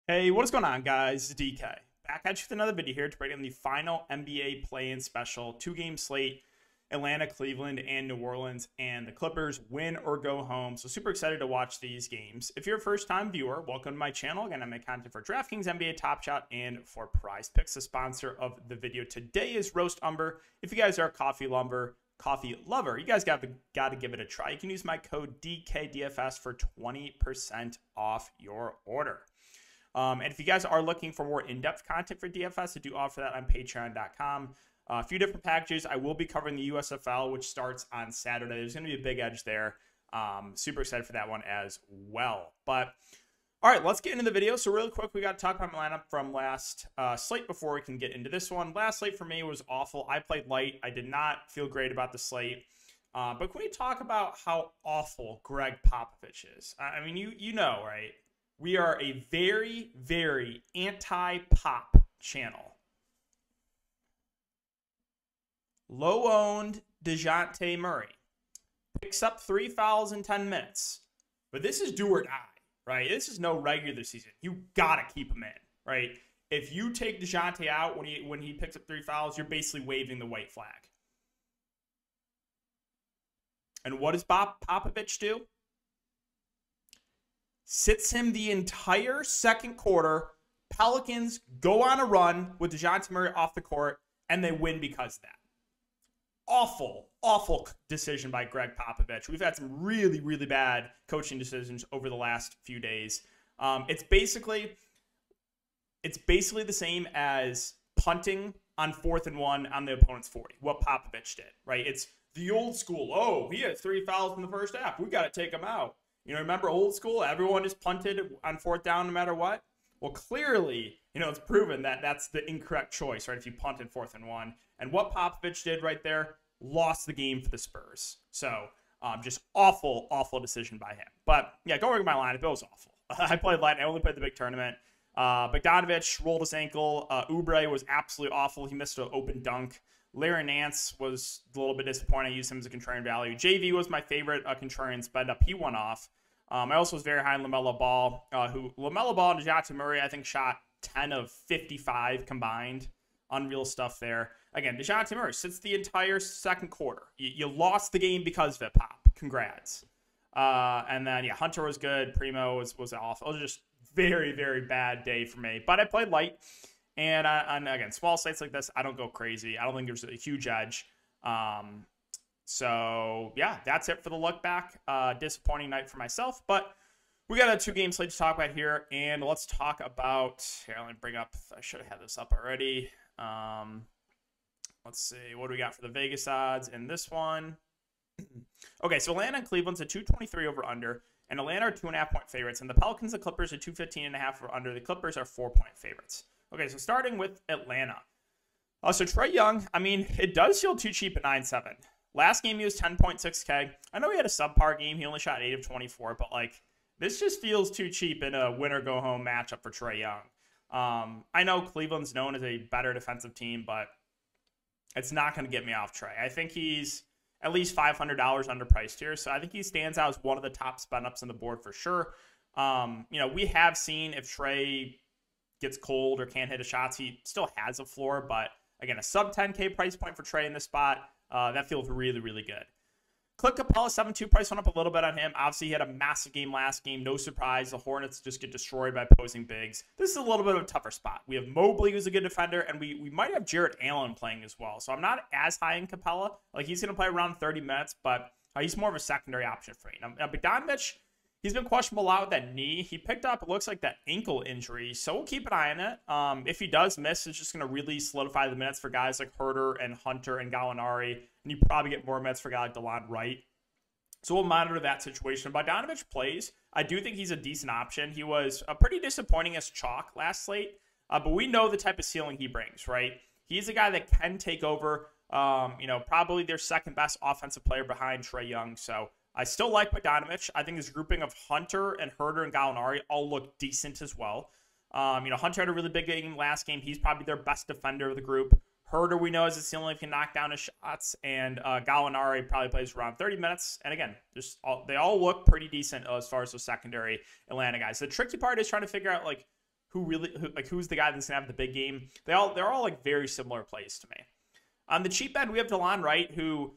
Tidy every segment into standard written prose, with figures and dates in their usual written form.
Hey, what is going on, guys? It's DK. Back at you with another video here to break down the final NBA play-in special. Two-game slate, Atlanta, Cleveland, and New Orleans, and the Clippers win or go home. So super excited to watch these games. If you're a first-time viewer, welcome to my channel. Again, I make content for Draftkings, NBA Top Shot, and for Prize Picks, the sponsor of the video today is Roast Umber. If you guys are a coffee lover, you guys got to give it a try. You can use my code DKDFS for 20% off your order. And if you guys are looking for more in-depth content for DFS, I do offer that on patreon.com. A few different packages. I will be covering the USFL, which starts on Saturday. There's going to be a big edge there. Super excited for that one as well. But, all right, let's get into the video. So really quick, we got to talk about my lineup from last slate before we can get into this one. Last slate for me was awful. I played light. I did not feel great about the slate. But can we talk about how awful Greg Popovich is? I mean, you know, right? We are a very, very anti-pop channel. Low-owned DeJounte Murray picks up 3 fouls in 10 minutes. But this is do or die, right? This is no regular season. You got to keep him in, right? If you take DeJounte out when he picks up 3 fouls, you're basically waving the white flag. And what does Popovich do? Sits him the entire second quarter. Pelicans go on a run with DeJounte Murray off the court, and they win because of that. Awful, awful decision by Greg Popovich. We've had some really, really bad coaching decisions over the last few days. It's basically the same as punting on 4th and 1 on the opponent's 40, what Popovich did, right? It's the old school, oh, he had 3 fouls in the first half. We got to take him out. You know, remember old school? Everyone just punted on 4th down no matter what. Well, clearly, you know, it's proven that that's the incorrect choice, right? If you punted 4th and 1. And what Popovich did right there, lost the game for the Spurs. So, just awful, awful decision by him. But, yeah, going to my lineup, it was awful. I played light. I only played the big tournament. Bogdanovich rolled his ankle. Oubre was absolutely awful. He missed an open dunk. Larry Nance was a little bit disappointing. I used him as a contrarian value. JV was my favorite contrarian spend up. He went off. I also was very high on LaMelo Ball, LaMelo Ball and DeJounte Murray, I think, shot 10 of 55 combined. Unreal stuff there. Again, DeJounte Murray sits the entire second quarter. You lost the game because of it, Pop. Congrats. And then, yeah, Hunter was good. Primo was awful. It was just very, very bad day for me. But I played light. And again, small sites like this, I don't go crazy. I don't think there's a huge edge. So, yeah, that's it for the look back. Disappointing night for myself. But we got a 2-game slate to talk about here. And let's talk about... Here, let me bring up... I should have had this up already. Let's see. What do we got for the Vegas odds in this one? Okay, so Atlanta and Cleveland's a 223 over under. And Atlanta are 2.5-point favorites. And the Pelicans and Clippers are 215.5 over under. The Clippers are 4-point favorites. Okay, so starting with Atlanta. So Trae Young, I mean, it does feel too cheap at 9.7. Last game, he was 10.6K. I know he had a subpar game. He only shot 8 of 24, but, like, this just feels too cheap in a win-or-go-home matchup for Trae Young. I know Cleveland's known as a better defensive team, but it's not going to get me off Trae. I think he's at least $500 underpriced here, so I think he stands out as one of the top spend-ups on the board for sure. You know, we have seen if Trae gets cold or can't hit his shots, he still has a floor, but, again, a sub-10K price point for Trae in this spot, that feels really, really good. Clint Capella, 7.2 price went up a little bit on him. Obviously, he had a massive game last game. No surprise. The Hornets just get destroyed by opposing bigs. This is a little bit of a tougher spot. We have Mobley, who's a good defender, and we might have Jarrett Allen playing as well. So I'm not as high in Capella. Like, he's going to play around 30 minutes, but he's more of a secondary option for me. Now, Bogdanovich, he's been questionable a lot with that knee. He picked up, it looks like, that ankle injury, so we'll keep an eye on it. If he does miss, it's just going to really solidify the minutes for guys like Herter and Hunter and Gallinari, and you probably get more minutes for guys like DeLon Wright. So we'll monitor that situation. Bogdanovich plays. I do think he's a decent option. He was pretty disappointing as chalk last slate, but we know the type of ceiling he brings, right? He's a guy that can take over, you know, probably their second best offensive player behind Trae Young. So I still like Bogdanovich. I think his grouping of Hunter and Herter and Gallinari all look decent as well. You know, Hunter had a really big game last game. He's probably their best defender of the group. Herter, we know, is a ceiling if he can knock down his shots. And Gallinari probably plays around 30 minutes. And again, they all look pretty decent as far as the secondary Atlanta guys. The tricky part is trying to figure out, like, who's the guy that's gonna have the big game. They're all like very similar plays to me. On the cheap end, we have DeLon Wright, who,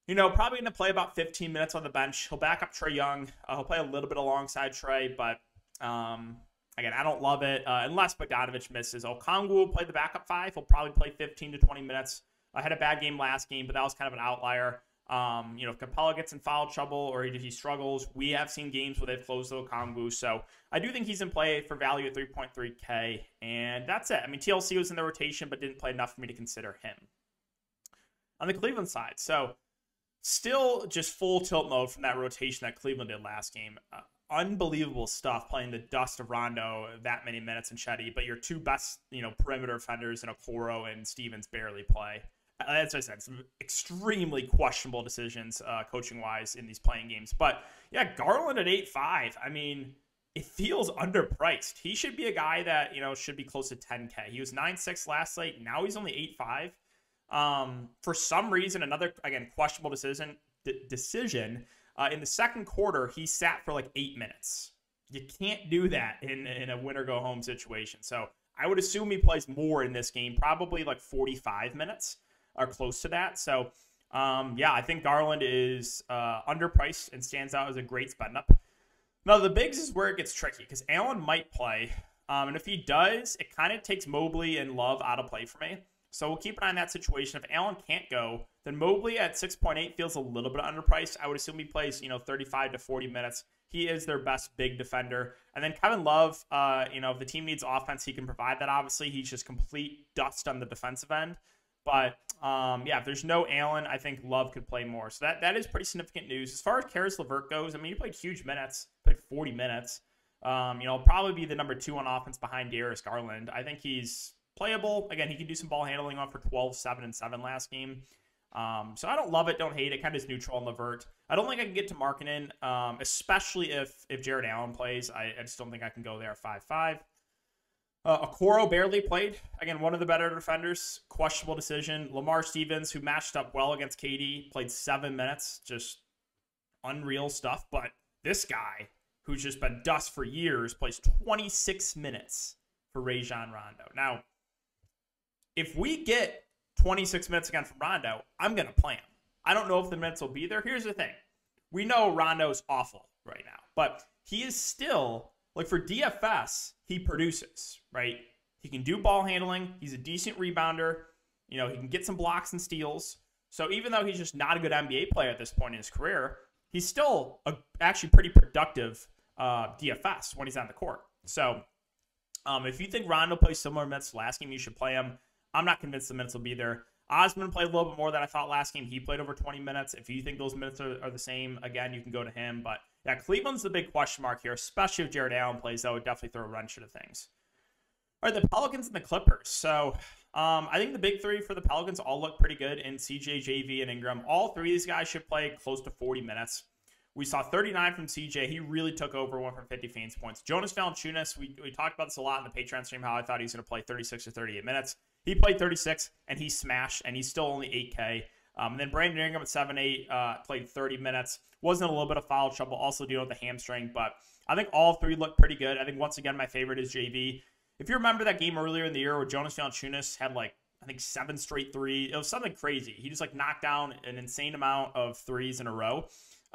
probably going to play about 15 minutes on the bench. He'll back up Trae Young. He'll play a little bit alongside Trae, but again, I don't love it unless Bogdanovich misses. Okongwu will play the backup 5. He'll probably play 15 to 20 minutes. I had a bad game last game, but that was kind of an outlier. If Capella gets in foul trouble or he struggles, we have seen games where they've closed the Okongwu. So I do think he's in play for value at 3.3K, and that's it. I mean, TLC was in the rotation, but didn't play enough for me to consider him. On the Cleveland side, so still just full tilt mode from that rotation that Cleveland did last game. Unbelievable stuff playing the dust of Rondo that many minutes and Chetty, but your two best, perimeter defenders in Okoro and Stevens barely play. As I said, some extremely questionable decisions coaching-wise in these playing games. But, yeah, Garland at 8.5, I mean, it feels underpriced. He should be a guy that, should be close to 10K. He was 9.6 last night. Now he's only 8.5. For some reason, another, again, questionable decision in the second quarter, he sat for like 8 minutes. You can't do that in a win-or-go-home situation. So I would assume he plays more in this game, probably like 45 minutes or close to that. So, I think Garland is underpriced and stands out as a great spend up. Now, the bigs is where it gets tricky because Allen might play. And if he does, it kind of takes Mobley and Love out of play for me. So we'll keep an eye on that situation. If Allen can't go, then Mobley at 6.8 feels a little bit underpriced. I would assume he plays, 35 to 40 minutes. He is their best big defender. And then Kevin Love, if the team needs offense, he can provide that. Obviously, he's just complete dust on the defensive end. But, if there's no Allen, I think Love could play more. So that is pretty significant news. As far as Karis LeVert goes, I mean, he played huge minutes, played 40 minutes. Probably be the number 2 on offense behind Darius Garland. I think he's playable. Again, he can do some ball handling on for 12, 7, and 7 last game. So I don't love it, don't hate it. Kind of is neutral on LeVert. I don't think I can get to Markkanen, especially if Jared Allen plays. I just don't think I can go there at 5.5. Okoro barely played. Again, one of the better defenders. Questionable decision. Lamar Stevens, who matched up well against KD, played 7 minutes. Just unreal stuff. But this guy, who's just been dust for years, plays 26 minutes for Rajon Rondo. Now, if we get 26 minutes again from Rondo, I'm going to play him. I don't know if the minutes will be there. Here's the thing. We know Rondo's awful right now, but he is still, like for DFS, he produces, right? He can do ball handling. He's a decent rebounder. He can get some blocks and steals. So even though he's just not a good NBA player at this point in his career, he's still actually pretty productive DFS when he's on the court. So if you think Rondo plays similar minutes to last game, you should play him. I'm not convinced the minutes will be there. Osman played a little bit more than I thought last game. He played over 20 minutes. If you think those minutes are the same, again, you can go to him. But, yeah, Cleveland's the big question mark here, especially if Jared Allen plays. That would definitely throw a wrench into things. All right, the Pelicans and the Clippers. So, I think the big three for the Pelicans all look pretty good in CJ, JV, and Ingram. All three of these guys should play close to 40 minutes. We saw 39 from CJ. He really took over, went for 50 fantasy points. Jonas Valanciunas, we talked about this a lot in the Patreon stream, how I thought he was going to play 36 or 38 minutes. He played 36, and he smashed, and he's still only 8K. And then Brandon Ingram at 7.8 played 30 minutes. Wasn't a little bit of foul trouble, also dealing with the hamstring. But I think all three look pretty good. I think, once again, my favorite is JV. If you remember that game earlier in the year where Jonas Valanciunas had, 7 straight threes. It was something crazy. He just, knocked down an insane amount of threes in a row.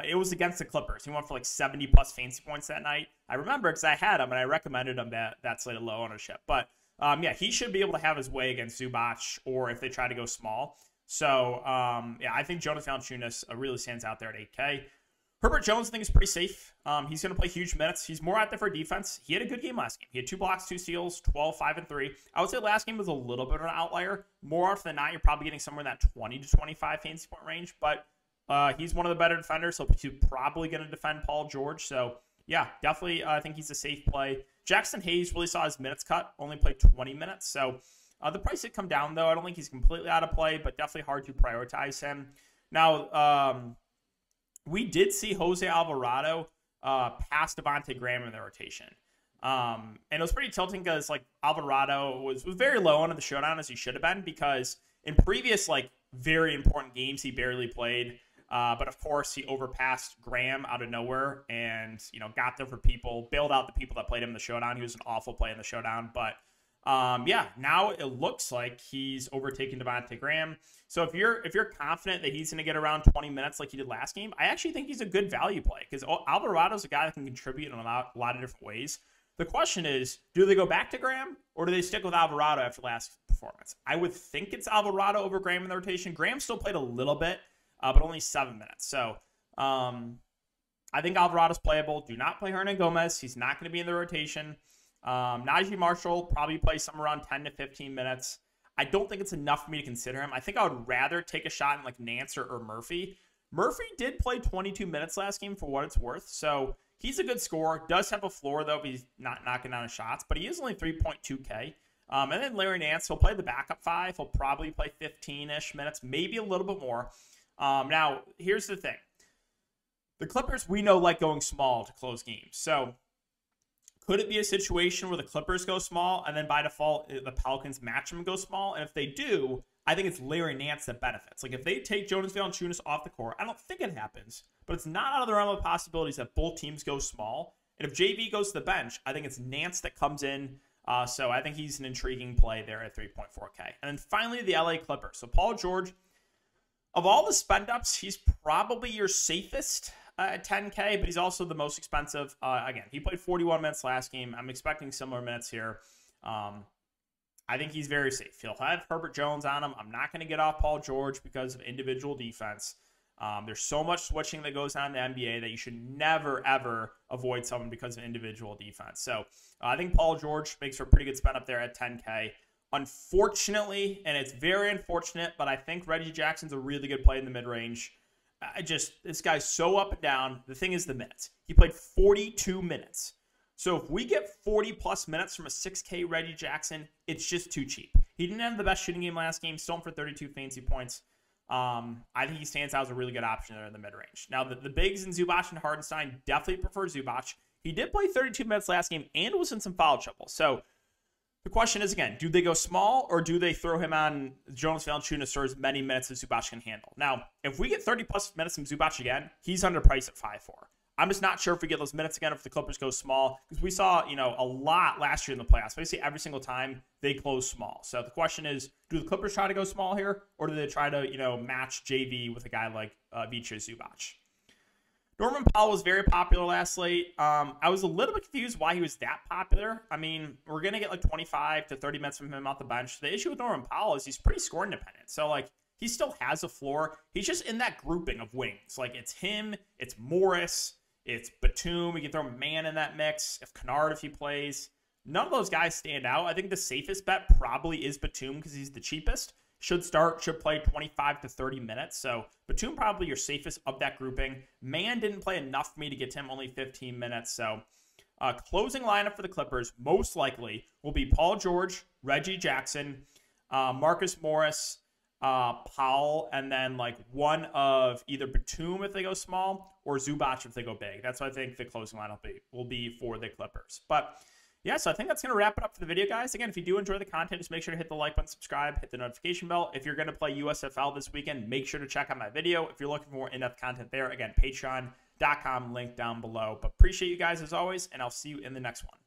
It was against the Clippers. He went for 70-plus fantasy points that night. I remember because I had him, and I recommended him that slate of low ownership. But, he should be able to have his way against Zubac or if they try to go small. So, I think Jonas Valanciunas really stands out there at 8K. Herbert Jones, I think, is pretty safe. He's going to play huge minutes. He's more out there for defense. He had a good game last game. He had 2 blocks, 2 steals, 12, 5, and 3. I would say last game was a little bit of an outlier. More often than not, you're probably getting somewhere in that 20 to 25 fantasy point range. But he's one of the better defenders, so he's probably going to defend Paul George. So, yeah, definitely I think he's a safe play. Jackson Hayes really saw his minutes cut, only played 20 minutes. So the price did come down, though. I don't think he's completely out of play, but definitely hard to prioritize him. Now, we did see Jose Alvarado pass Devontae Graham in the rotation. And it was pretty tilting because Alvarado was very low on the showdown as he should have been, because in previous very important games he barely played. But of course, he overpassed Graham out of nowhere and, got there for people, bailed out the people that played him in the showdown. He was an awful play in the showdown. But yeah, now it looks like he's overtaken Devontae Graham. So if you're confident that he's going to get around 20 minutes like he did last game, I actually think he's a good value play because Alvarado's a guy that can contribute in a lot of different ways. The question is, do they go back to Graham or do they stick with Alvarado after last performance? I would think it's Alvarado over Graham in the rotation. Graham still played a little bit, but only 7 minutes. So I think Alvarado's playable. Do not play Hernan Gomez. He's not going to be in the rotation. Najee Marshall probably plays somewhere around 10 to 15 minutes. I don't think it's enough for me to consider him. I think I would rather take a shot in like Nance or Murphy. Murphy did play 22 minutes last game for what it's worth. So he's a good scorer. Does have a floor, though, if he's not knocking down his shots. But he is only 3.2K. And then Larry Nance, he'll play the backup 5. He'll probably play 15-ish minutes, maybe a little bit more. Now, here's the thing. The Clippers, we know, like going small to close games. So could it be a situation where the Clippers go small and then by default the Pelicans match them and go small? And if they do, I think it's Larry Nance that benefits. Like if they take Jonas Valanciunas off the court, I don't think it happens, but it's not out of the realm of possibilities that both teams go small. And if JV goes to the bench, I think it's Nance that comes in. So I think he's an intriguing play there at 3.4K. And then finally, the LA Clippers. So Paul George, of all the spend ups, he's probably your safest at 10K, but he's also the most expensive. Again, he played 41 minutes last game. I'm expecting similar minutes here. I think he's very safe. He'll have Herbert Jones on him. I'm not going to get off Paul George because of individual defense. There's so much switching that goes on in the NBA that you should never, ever avoid someone because of individual defense. So I think Paul George makes for a pretty good spend up there at 10K. Unfortunately, and it's very unfortunate, but I think Reggie Jackson's a really good play in the mid-range. This guy's so up and down. The thing is the minutes. He played 42 minutes. So if we get 40-plus minutes from a 6K Reggie Jackson, it's just too cheap. He didn't have the best shooting game last game. Still for 32 fancy points. I think he stands out as a really good option there in the mid-range. Now, the bigs in Zubac and Hardenstein definitely prefer Zubac. He did play 32 minutes last game and was in some foul trouble. So the question is, again, do they go small or do they throw him on Jonas Valanciunas for as many minutes as Zubac can handle? Now, if we get 30-plus minutes from Zubac again, he's underpriced at 5.4. I'm just not sure if we get those minutes again if the Clippers go small because we saw, a lot last year in the playoffs. Basically, every single time they close small. So the question is, do the Clippers try to go small here or do they try to, match JV with a guy like Vicha Zubac? Norman Powell was very popular last slate. I was a little bit confused why he was that popular. I mean, we're going to get like 25 to 30 minutes from him off the bench. The issue with Norman Powell is he's pretty score independent. So, he still has a floor. He's just in that grouping of wings. It's him, it's Morris, it's Batum. We can throw Man in that mix. If Kennard, if he plays. None of those guys stand out. I think the safest bet probably is Batum because he's the cheapest. Should play 25 to 30 minutes. So Batum probably your safest of that grouping. Man didn't play enough for me to get to him, only 15 minutes. So closing lineup for the Clippers most likely will be Paul George, Reggie Jackson, Marcus Morris, Powell, and then one of either Batum if they go small or Zubac if they go big. That's what I think the closing lineup will be for the Clippers. But yeah, so I think that's going to wrap it up for the video, guys. Again, if you do enjoy the content, just make sure to hit the like button, subscribe, hit the notification bell. If you're going to play USFL this weekend, make sure to check out my video. If you're looking for more in-depth content there, again, patreon.com, link down below. But appreciate you guys as always, and I'll see you in the next one.